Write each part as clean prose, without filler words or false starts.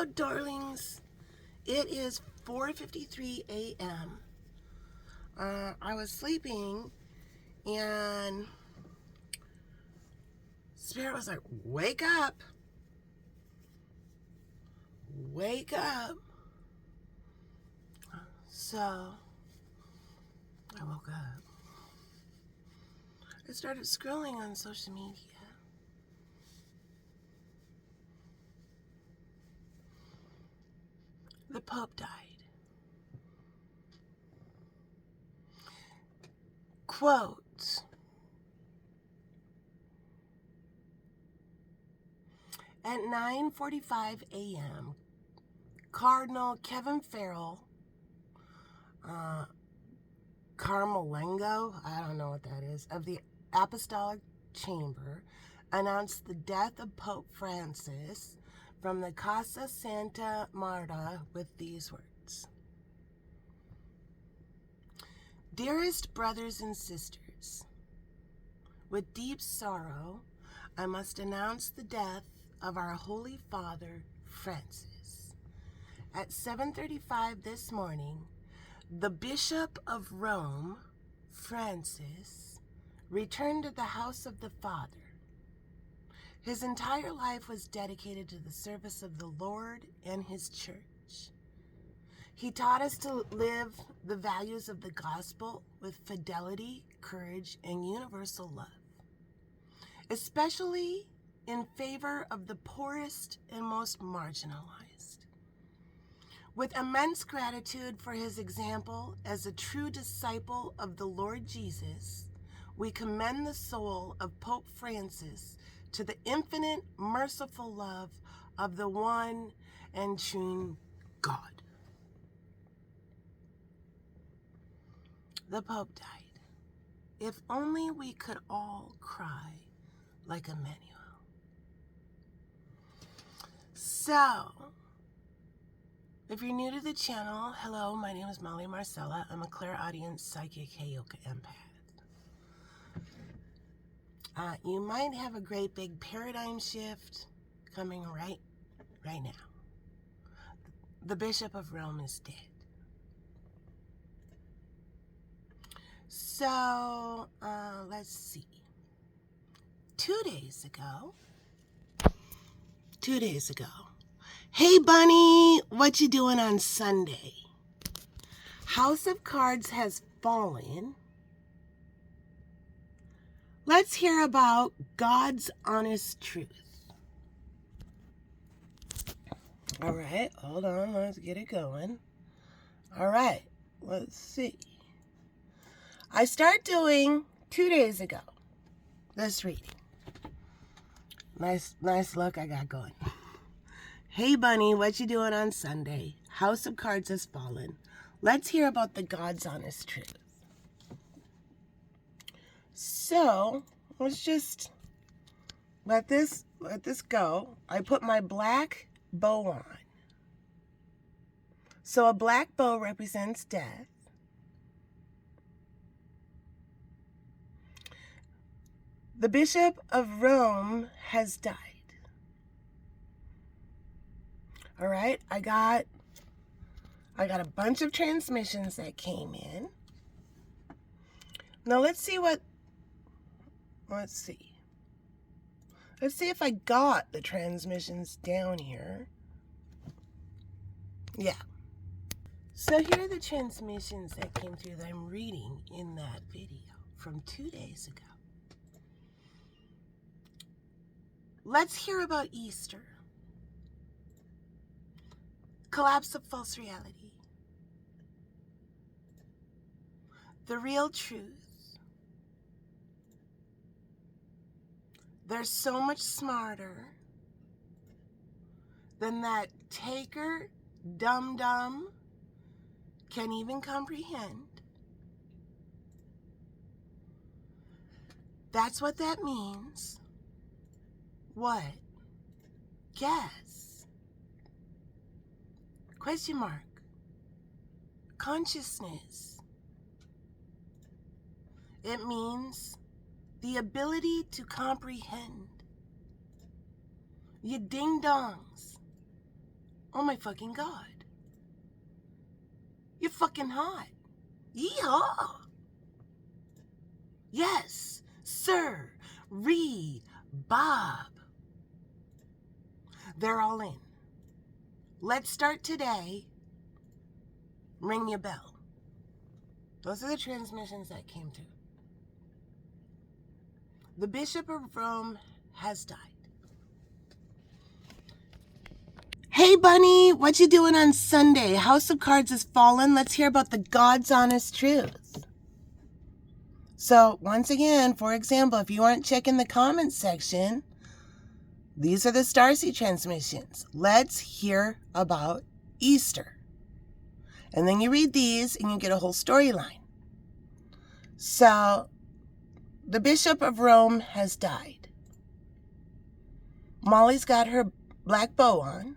Hello, darlings. It is 4:53 a.m. I was sleeping, and Spirit was like, wake up. Wake up. So, I woke up. I started scrolling on social media. The Pope died. Quote, at 9:45 a.m., Cardinal Kevin Farrell, Carmelengo, I don't know what that is, of the Apostolic Chamber, announced the death of Pope Francis from the Casa Santa Marta with these words. Dearest brothers and sisters, with deep sorrow, I must announce the death of our Holy Father, Francis. At 7:35 this morning, the Bishop of Rome, Francis, returned to the house of the Father. His entire life was dedicated to the service of the Lord and His church. He taught us to live the values of the gospel with fidelity, courage, and universal love, especially in favor of the poorest and most marginalized. With immense gratitude for his example as a true disciple of the Lord Jesus, we commend the soul of Pope Francis to the infinite, merciful love of the one and true God. The Pope died. If only we could all cry like Emmanuel. So, if you're new to the channel, hello, my name is Marcella. I'm a clairaudient psychic Heyoka empath. You might have a great big paradigm shift coming right now. The Bishop of Rome is dead. So, let's see. 2 days ago. Hey, Bunny, what you doing on Sunday? House of Cards has fallen. Let's hear about God's honest truth. All right, hold on, let's get it going. All right, let's see. I start doing 2 days ago this reading. Nice look I got going. Hey, Bunny, what you doing on Sunday? House of Cards has fallen. Let's hear about the God's honest truth. So, let's just let this go. I put my black bow on. So a black bow represents death. The Bishop of Rome has died. All right, I got a bunch of transmissions that came in. Now let's see if I got the transmissions down here. Yeah. So here are the transmissions that came through that I'm reading in that video from 2 days ago. Let's hear about Easter. Collapse of false reality. The real truth. They're so much smarter than that taker dum-dum can even comprehend. That's what that means. What? Guess. Question mark. Consciousness. It means the ability to comprehend. You ding-dongs. Oh my fucking God. You're fucking hot. Yeehaw. Yes, sir. Bob. They're all in. Let's start today. Ring your bell. Those are the transmissions that came through. The Bishop of Rome has died. Hey, Bunny, what you doing on Sunday? House of Cards has fallen. Let's hear about the God's honest truth. So, once again, for example, if you aren't checking the comments section, these are the Starseed transmissions. Let's hear about Easter. And then you read these and you get a whole storyline. So, the Bishop of Rome has died. Molly's got her black bow on.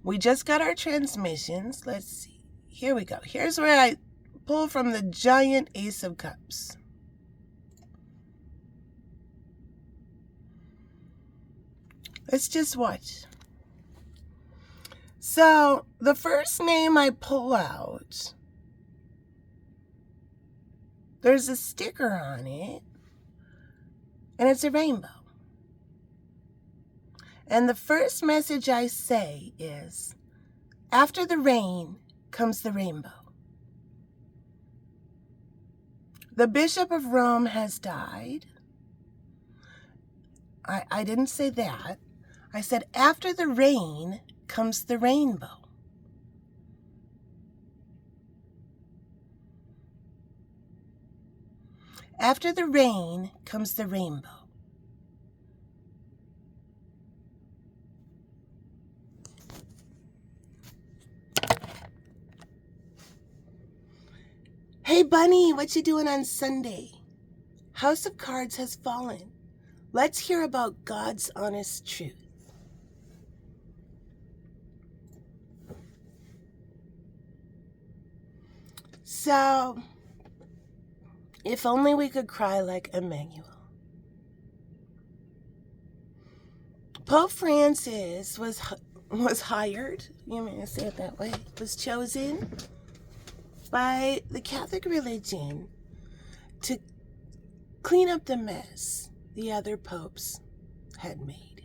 We just got our transmissions. Let's see. Here we go. Here's where I pull from the giant Ace of Cups. Let's just watch. So, the first name I pull out, there's a sticker on it, and it's a rainbow. And the first message I say is, after the rain comes the rainbow. The Bishop of Rome has died. I didn't say that. I said, after the rain comes the rainbow. After the rain comes the rainbow. Hey, Bunny, what you doing on Sunday? House of Cards has fallen. Let's hear about God's honest truth. So, if only we could cry like Emmanuel. Pope Francis was hired, you may say it that way, was chosen by the Catholic religion to clean up the mess the other popes had made.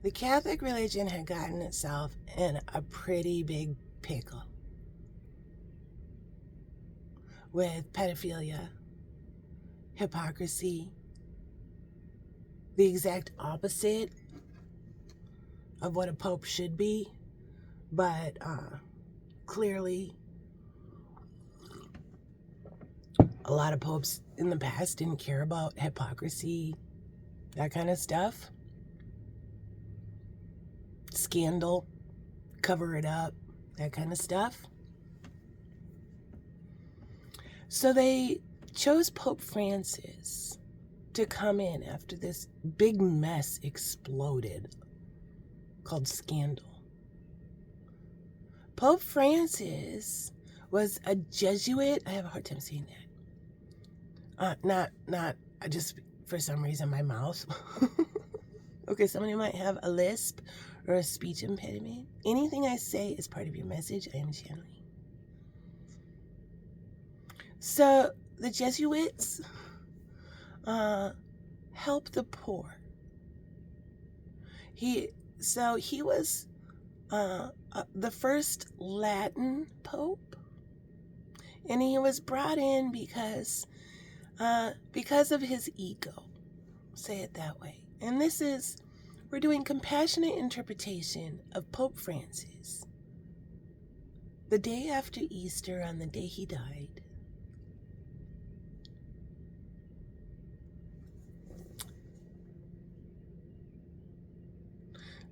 The Catholic religion had gotten itself in a pretty big pickle with pedophilia, hypocrisy, the exact opposite of what a pope should be, but clearly a lot of popes in the past didn't care about hypocrisy, that kind of stuff. Scandal, cover it up, that kind of stuff. So they chose Pope Francis to come in after this big mess exploded called scandal. Pope Francis was a Jesuit. I have a hard time saying that. Not just for some reason my mouth. Okay, somebody might have a lisp or a speech impediment. Anything I say is part of your message. I am channeling. So the Jesuits help the poor. He was the first Latin pope, and he was brought in because of his ego, say it that way. And we're doing compassionate interpretation of Pope Francis. The day after Easter, on the day he died,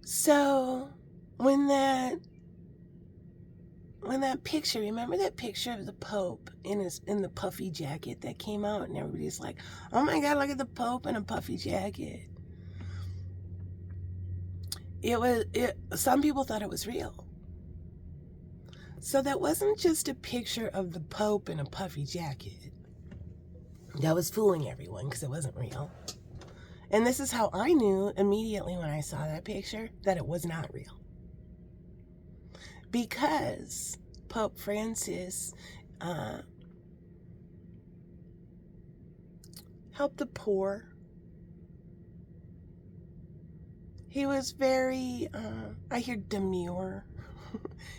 so when that picture, remember that picture of the Pope in the puffy jacket that came out, and everybody's like, oh my God, look at the Pope in a puffy jacket. Some people thought it was real. So that wasn't just a picture of the Pope in a puffy jacket. That was fooling everyone because it wasn't real. And this is how I knew immediately when I saw that picture that it was not real. Because Pope Francis helped the poor. He was very, I hear demure.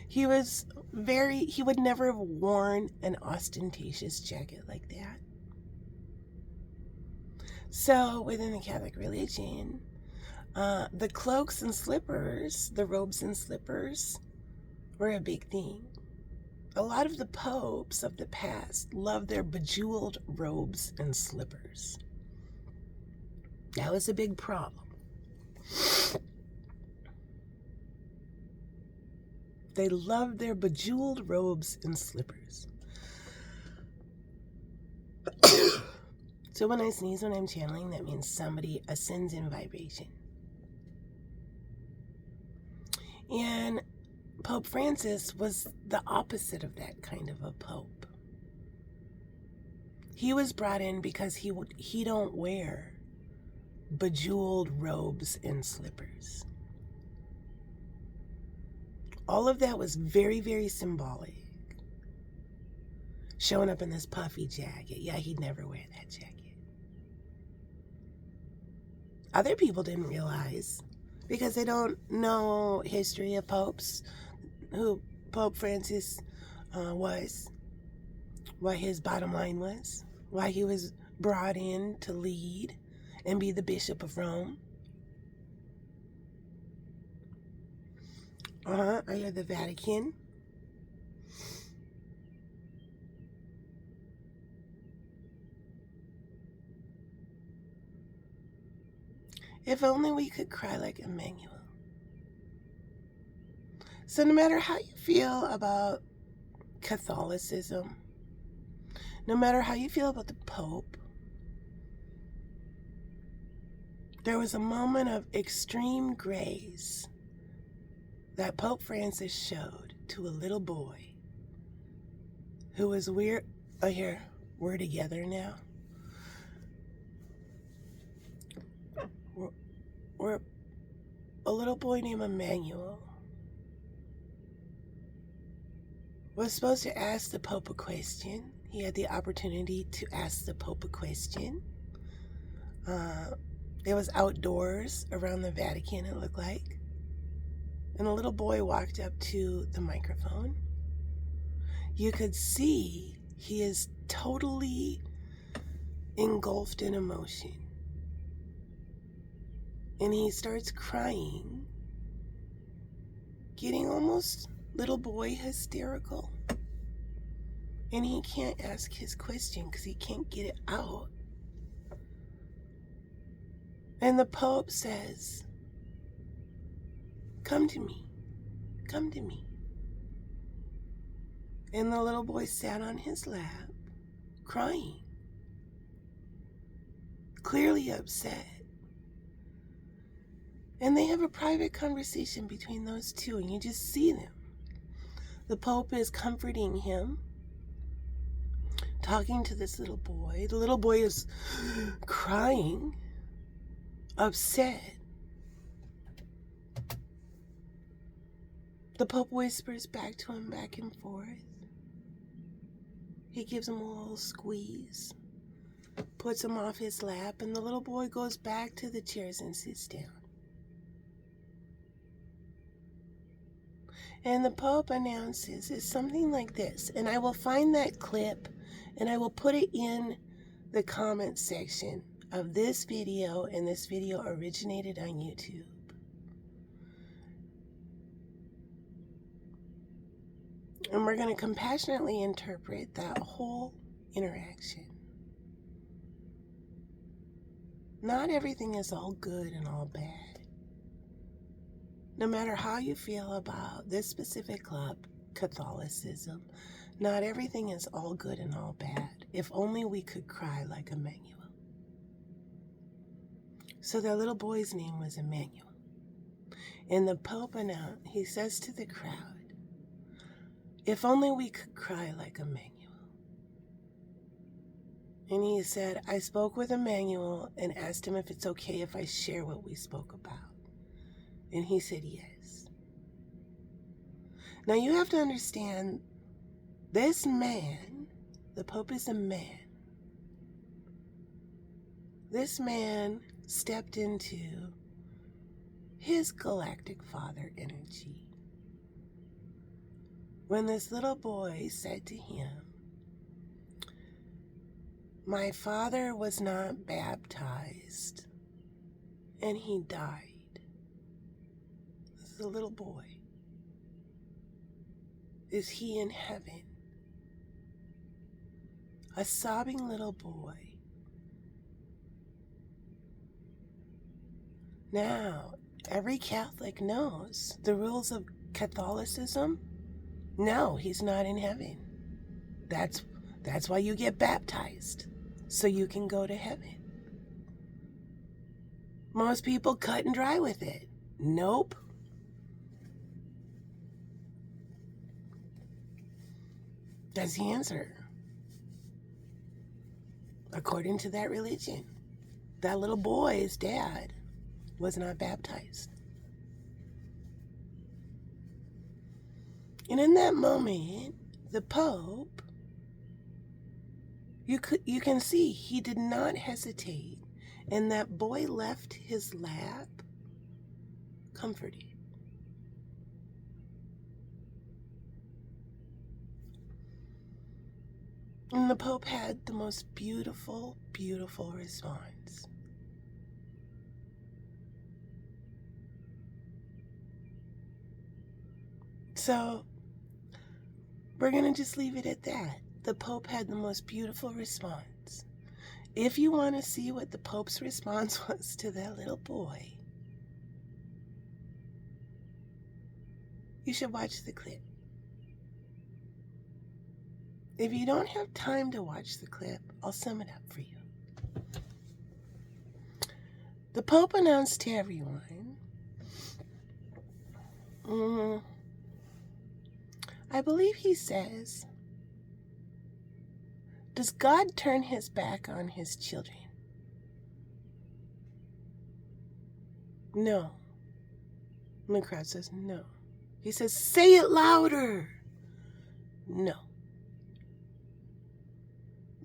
He would never have worn an ostentatious jacket like that. So within the Catholic religion, the cloaks and slippers, the robes and slippers, were a big thing. A lot of the popes of the past loved their bejeweled robes and slippers. That was a big problem. They loved their bejeweled robes and slippers. So when I sneeze when I'm channeling, that means somebody ascends in vibration. And Pope Francis was the opposite of that kind of a pope. He was brought in because he don't wear bejeweled robes and slippers. All of that was very, very symbolic. Showing up in this puffy jacket. Yeah, he'd never wear that jacket. Other people didn't realize, because they don't know history of popes, who Pope Francis was, what his bottom line was, why he was brought in to lead and be the Bishop of Rome. I hear the Vatican. If only we could cry like Emmanuel. So no matter how you feel about Catholicism, no matter how you feel about the Pope, there was a moment of extreme grace that Pope Francis showed to a little boy who was weird. Oh, here, we're together now. We're a little boy named Emmanuel was supposed to ask the Pope a question. He had the opportunity to ask the Pope a question. It was outdoors around the Vatican, it looked like. And a little boy walked up to the microphone. You could see he is totally engulfed in emotion. And he starts crying, getting almost little boy hysterical. And he can't ask his question because he can't get it out. And the Pope says, "Come to me, come to me." And the little boy sat on his lap, crying, clearly upset. And they have a private conversation between those two, and you just see them. The Pope is comforting him, talking to this little boy. The little boy is crying, upset. The Pope whispers back to him, back and forth. He gives him a little squeeze, puts him off his lap, and the little boy goes back to the chairs and sits down. And the Pope announces it's something like this, and I will find that clip and I will put it in the comment section of this video, and this video originated on YouTube. And we're going to compassionately interpret that whole interaction. Not everything is all good and all bad. No matter how you feel about this specific club, Catholicism, not everything is all good and all bad. If only we could cry like Emmanuel. So that little boy's name was Emmanuel. And the Pope announced, he says to the crowd, "If only we could cry like Emmanuel." And he said, I spoke with Emmanuel and asked him if it's okay if I share what we spoke about. And he said yes. Now you have to understand, this man, the Pope is a man. This man stepped into his galactic father energy when this little boy said to him, my father was not baptized and he died. This is a little boy. Is he in heaven? A sobbing little boy. Now, every Catholic knows the rules of Catholicism. No, he's not in heaven. That's why you get baptized, so you can go to heaven. Most people cut and dry with it. Nope. That's the answer. According to that religion, that little boy's dad was not baptized. And in that moment, the Pope, you can see he did not hesitate, and that boy left his lap comforted. And the Pope had the most beautiful, beautiful response. So, we're going to just leave it at that. The Pope had the most beautiful response. If you want to see what the Pope's response was to that little boy, you should watch the clip. If you don't have time to watch the clip, I'll sum it up for you. The Pope announced to everyone, I believe he says, does God turn his back on his children? No. And the crowd says, no. He says, say it louder. No.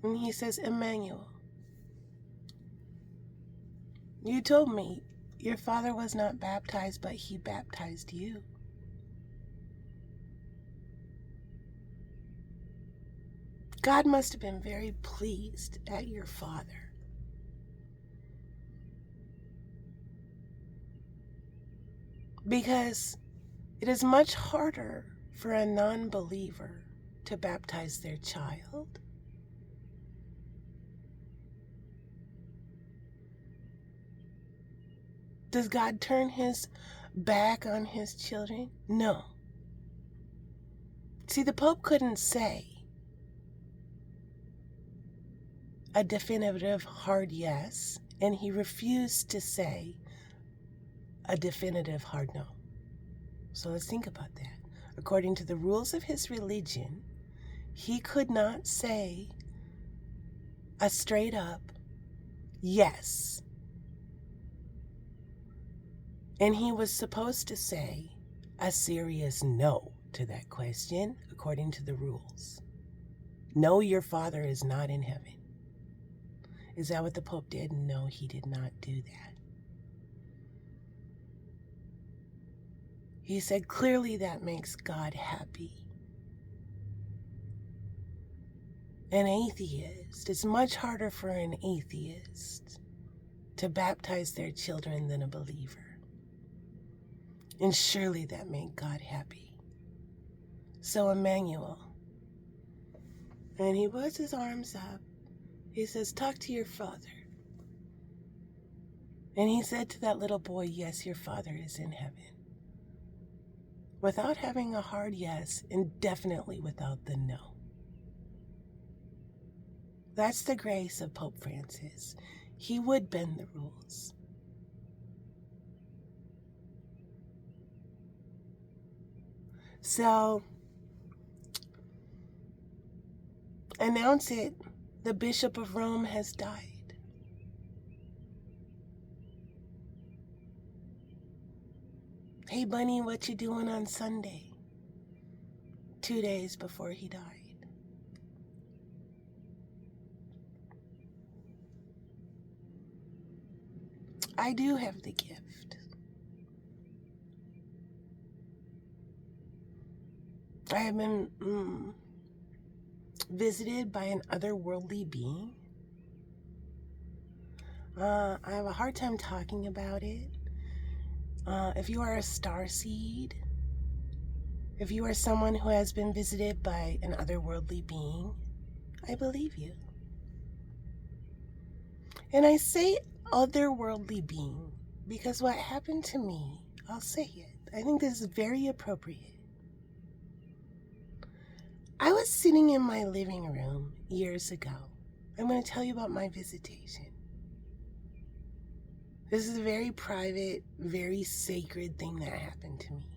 And he says, Emmanuel, you told me your father was not baptized, but he baptized you. God must have been very pleased at your father. Because it is much harder for a non-believer to baptize their child. Does God turn his back on his children? No. See, the Pope couldn't say a definitive hard yes, and he refused to say a definitive hard no. So let's think about that. According to the rules of his religion, he could not say a straight up yes. And he was supposed to say a serious no to that question, according to the rules. No, your father is not in heaven. Is that what the Pope did? No, he did not do that. He said, clearly that makes God happy. An atheist, it's much harder for an atheist to baptize their children than a believer. And surely that made God happy. So Emmanuel, and he puts his arms up, he says, talk to your father. And he said to that little boy, yes, your father is in heaven. Without having a hard yes, and definitely without the no. That's the grace of Pope Francis. He would bend the rules. So, announce it The Bishop of Rome has died. Hey, Bunny, what you doing on Sunday? 2 days before he died. I do have the gift. I have been visited by an otherworldly being. I have a hard time talking about it. If you are a starseed, if you are someone who has been visited by an otherworldly being, I believe you. And I say otherworldly being because what happened to me, I'll say it. I think this is very appropriate. I was sitting in my living room years ago. I'm going to tell you about my visitation. This is a very private, very sacred thing that happened to me.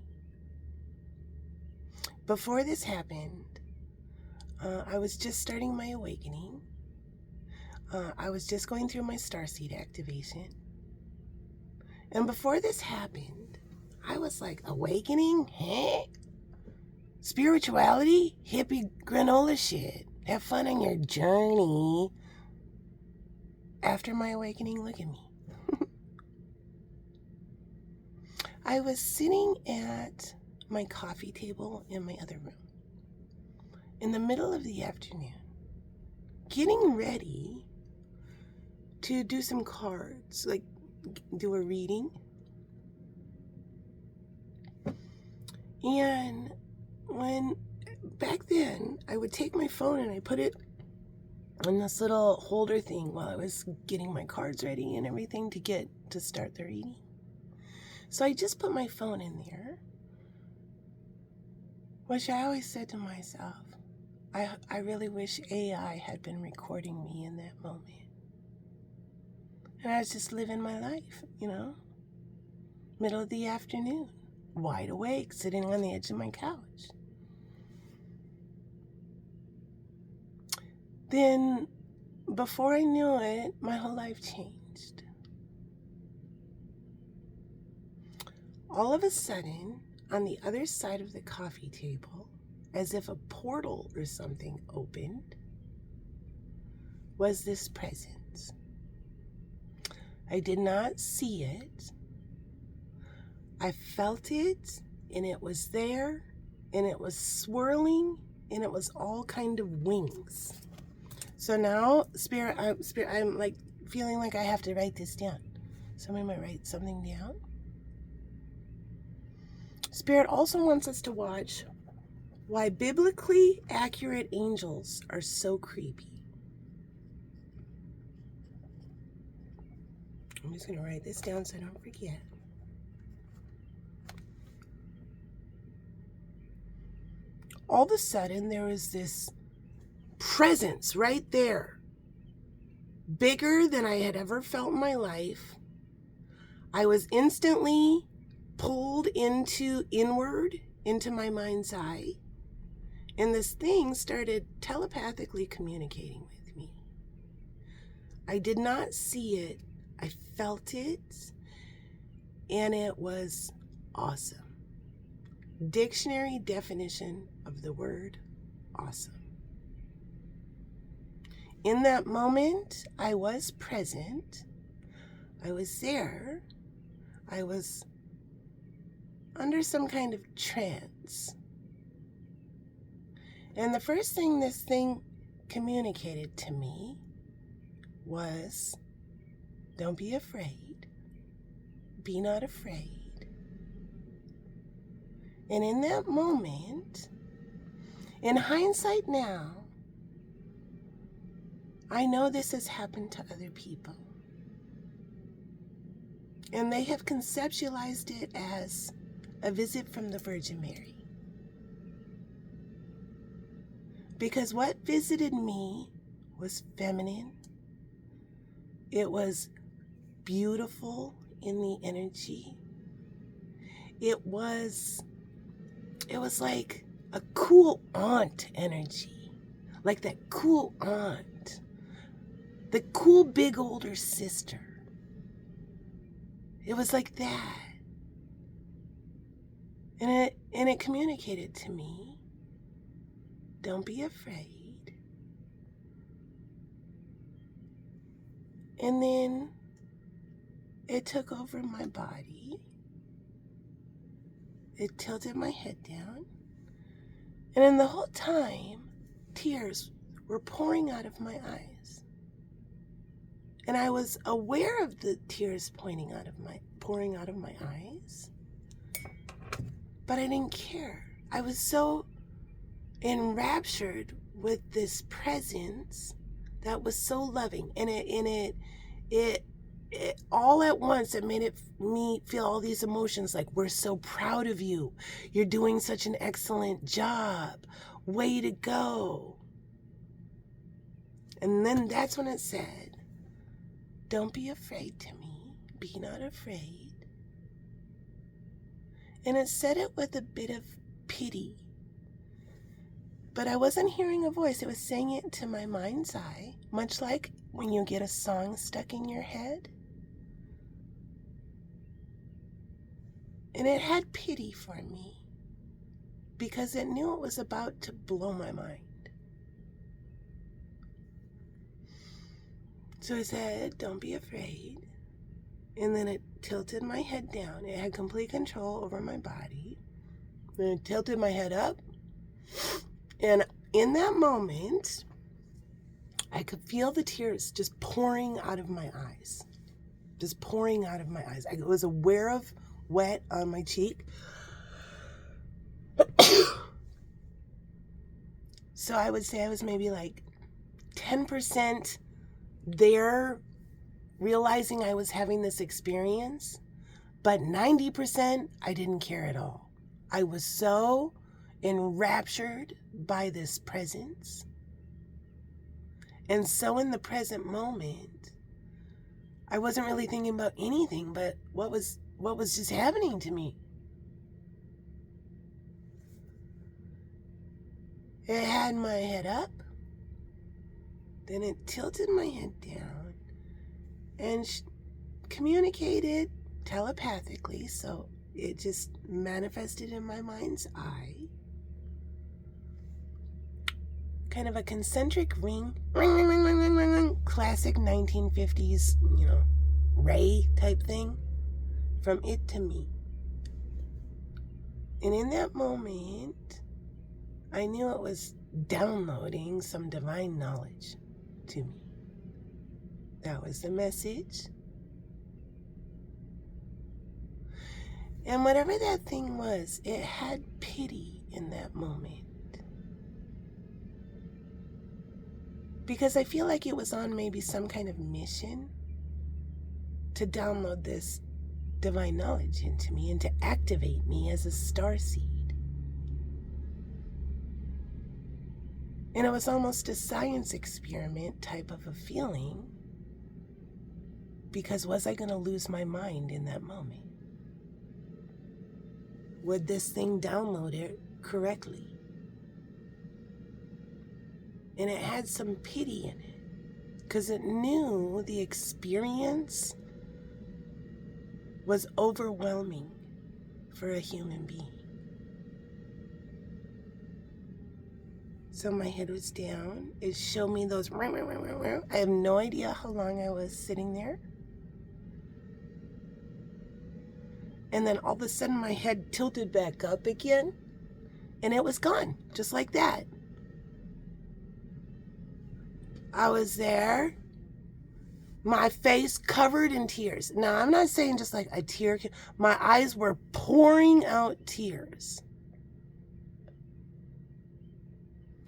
Before this happened, I was just starting my awakening. I was just going through my Starseed activation. And before this happened, I was like, awakening? Huh? Spirituality? Hippie granola shit. Have fun on your journey. After my awakening, look at me. I was sitting at my coffee table in my other room in the middle of the afternoon, getting ready to do some cards, like do a reading. And back then, I would take my phone and I put it in this little holder thing while I was getting my cards ready and everything to start the reading. So I just put my phone in there, which I always said to myself, I really wish AI had been recording me in that moment. And I was just living my life, middle of the afternoon, wide awake, sitting on the edge of my couch. Then, before I knew it, my whole life changed. All of a sudden, on the other side of the coffee table, as if a portal or something opened, was this presence. I did not see it. I felt it, and it was there, and it was swirling, and it was all kind of wings. So now, Spirit, I'm like feeling like I have to write this down. Somebody might write something down. Spirit also wants us to watch why biblically accurate angels are so creepy. I'm just going to write this down so I don't forget. All of a sudden, there was this presence right there, bigger than I had ever felt in my life. I was instantly pulled inward into my mind's eye, and this thing started telepathically communicating with me. I did not see it. I felt it, and it was awesome. Dictionary definition of the word awesome. In that moment, I was present. I was there. I was under some kind of trance. And the first thing this thing communicated to me was, don't be afraid. Be not afraid. And in that moment, in hindsight now, I know this has happened to other people. And they have conceptualized it as a visit from the Virgin Mary. Because what visited me was feminine. It was beautiful in the energy. It was like a cool aunt energy. Like that cool aunt the cool big older sister. It was like that. And it communicated to me, don't be afraid. And then it took over my body. It tilted my head down. And in the whole time, tears were pouring out of my eyes. And I was aware of the tears pouring out of my eyes. But I didn't care. I was so enraptured with this presence that was so loving. And it all at once, it made me feel all these emotions like, we're so proud of you. You're doing such an excellent job. Way to go. And then that's when it said, don't be afraid to me. Be not afraid. And it said it with a bit of pity. But I wasn't hearing a voice. It was saying it to my mind's eye, much like when you get a song stuck in your head. And it had pity for me because it knew it was about to blow my mind. So I said, don't be afraid. And then it tilted my head down. It had complete control over my body. Then it tilted my head up. And in that moment, I could feel the tears just pouring out of my eyes. Just pouring out of my eyes. I was aware of wet on my cheek. So I would say I was maybe like 10% there, realizing I was having this experience, but 90% I didn't care at all. I was so enraptured by this presence. And so in the present moment, I wasn't really thinking about anything but what was just happening to me. It had my head up, then it tilted my head down, and communicated telepathically, so it just manifested in my mind's eye. Kind of a concentric ring, ring, ring, ring, ring, ring, ring, ring, classic 1950s, ray type thing, from it to me. And in that moment, I knew it was downloading some divine knowledge to me. That was the message. And whatever that thing was, it had pity in that moment. Because I feel like it was on maybe some kind of mission to download this divine knowledge into me and to activate me as a starseed. And it was almost a science experiment type of a feeling, because was I going to lose my mind in that moment? Would this thing download it correctly? And it had some pity in it, because it knew the experience was overwhelming for a human being. So my head was down. It showed me those. I have no idea how long I was sitting there. And then all of a sudden my head tilted back up again, and it was gone, just like that. I was there, my face covered in tears. Now, I'm not saying just like a tear. My eyes were pouring out tears.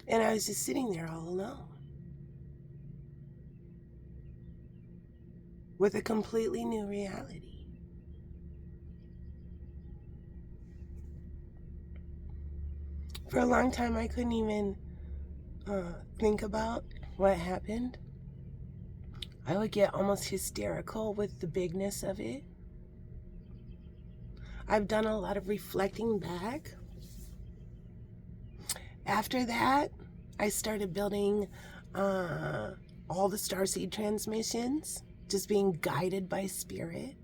And I was just sitting there all alone with a completely new reality. For a long time, I couldn't even think about what happened. I would get almost hysterical with the bigness of it. I've done a lot of reflecting back. After that, I started building all the Starseed transmissions, just being guided by spirit.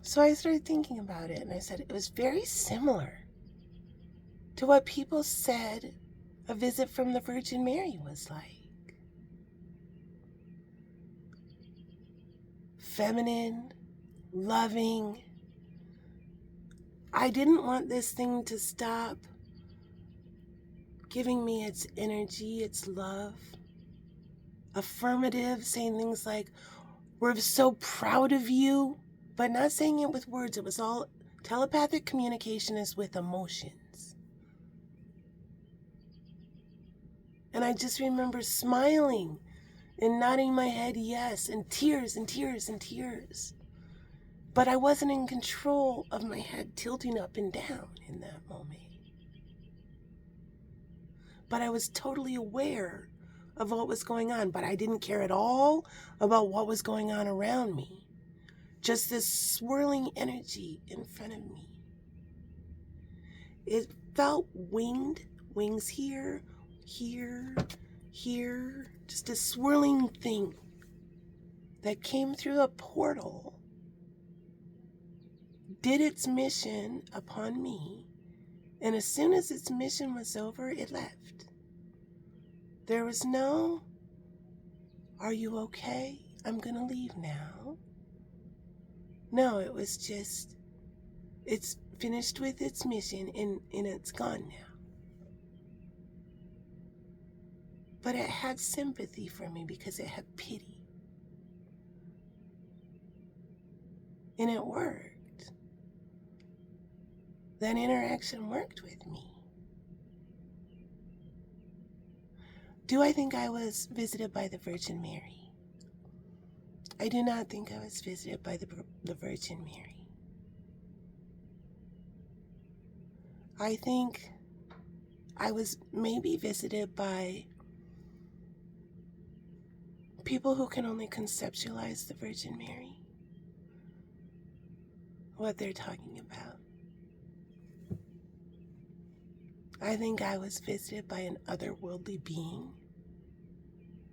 So I started thinking about it, and I said it was very similar to what people said a visit from the Virgin Mary was like. Feminine, loving. I didn't want this thing to stop giving me its energy, its love. Affirmative, saying things like, we're so proud of you, but not saying it with words. It was all telepathic communication is with emotions. And I just remember smiling and nodding my head yes, and tears and tears and tears. But I wasn't in control of my head tilting up and down in that moment. But I was totally aware of what was going on, but I didn't care at all about what was going on around me. Just this swirling energy in front of me. It felt winged, wings here, here, here, just a swirling thing that came through a portal, did its mission upon me, and as soon as its mission was over, it left. There was no, are you okay? I'm gonna leave now. No, it was just, it's finished with its mission and it's gone now. But it had sympathy for me because it had pity. And it worked. That interaction worked with me. Do I think I was visited by the Virgin Mary? I do not think I was visited by the Virgin Mary. I think I was maybe visited by people who can only conceptualize the Virgin Mary, what they're talking about. I think I was visited by an otherworldly being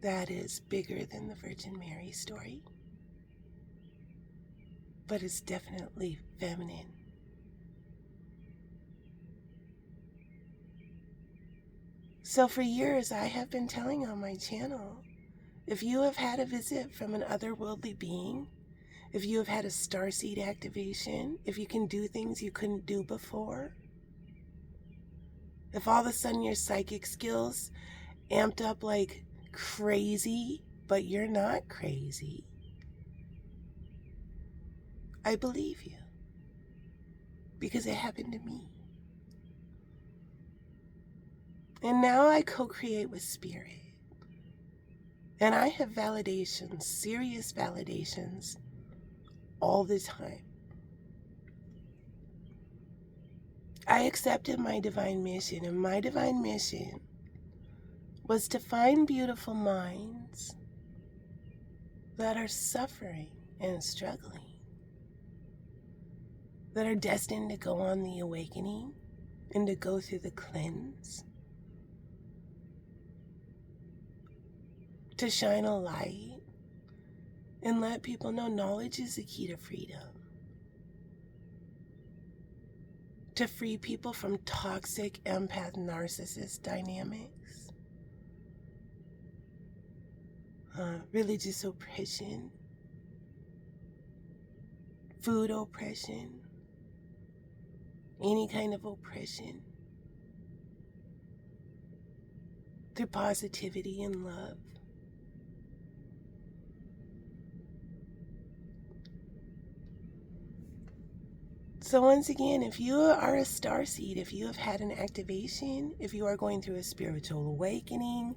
that is bigger than the Virgin Mary story, but it's definitely feminine. So for years, I have been telling on my channel, if you have had a visit from an otherworldly being, if you have had a starseed activation, if you can do things you couldn't do before, if all of a sudden your psychic skills amped up like crazy, but you're not crazy, I believe you, because it happened to me. And now I co-create with spirit. And I have validations, serious validations, all the time. I accepted my divine mission, and my divine mission was to find beautiful minds that are suffering and struggling, that are destined to go on the awakening and to go through the cleanse, to shine a light and let people know knowledge is the key to freedom. To free people from toxic empath narcissist dynamics, religious oppression, food oppression, any kind of oppression, through positivity and love. So once again, if you are a starseed, if you have had an activation, if you are going through a spiritual awakening,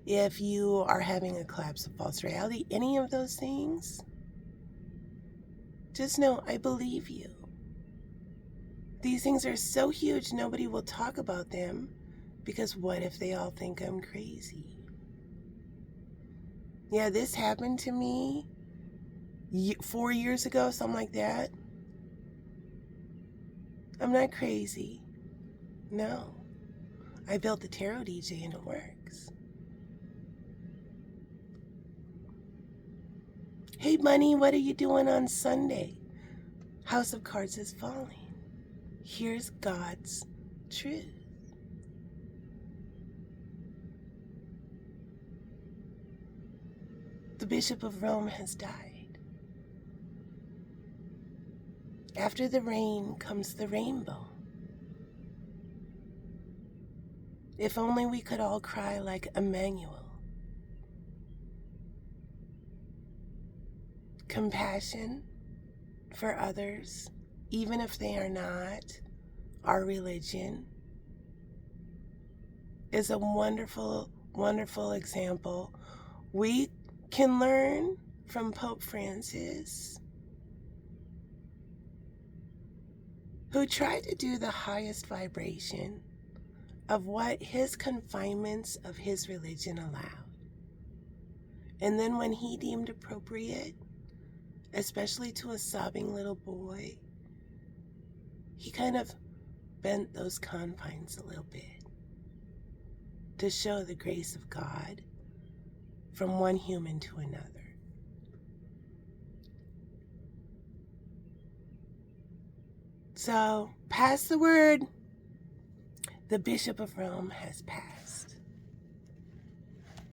if you are having a collapse of false reality, any of those things, just know I believe you. These things are so huge, nobody will talk about them, because what if they all think I'm crazy? Yeah, this happened to me 4 years ago, something like that. I'm not crazy. No. I built the Tarot DJ and it works. Hey, Bunny, what are you doing on Sunday? House of Cards is falling. Here's God's truth. The Bishop of Rome has died. After the rain comes the rainbow. If only we could all cry like Emmanuel. Compassion for others, even if they are not our religion, is a wonderful, wonderful example. We can learn from Pope Francis, who tried to do the highest vibration of what his confinements of his religion allowed. And then when he deemed appropriate, especially to a sobbing little boy, he kind of bent those confines a little bit to show the grace of God from one human to another. So, pass the word. The Bishop of Rome has passed.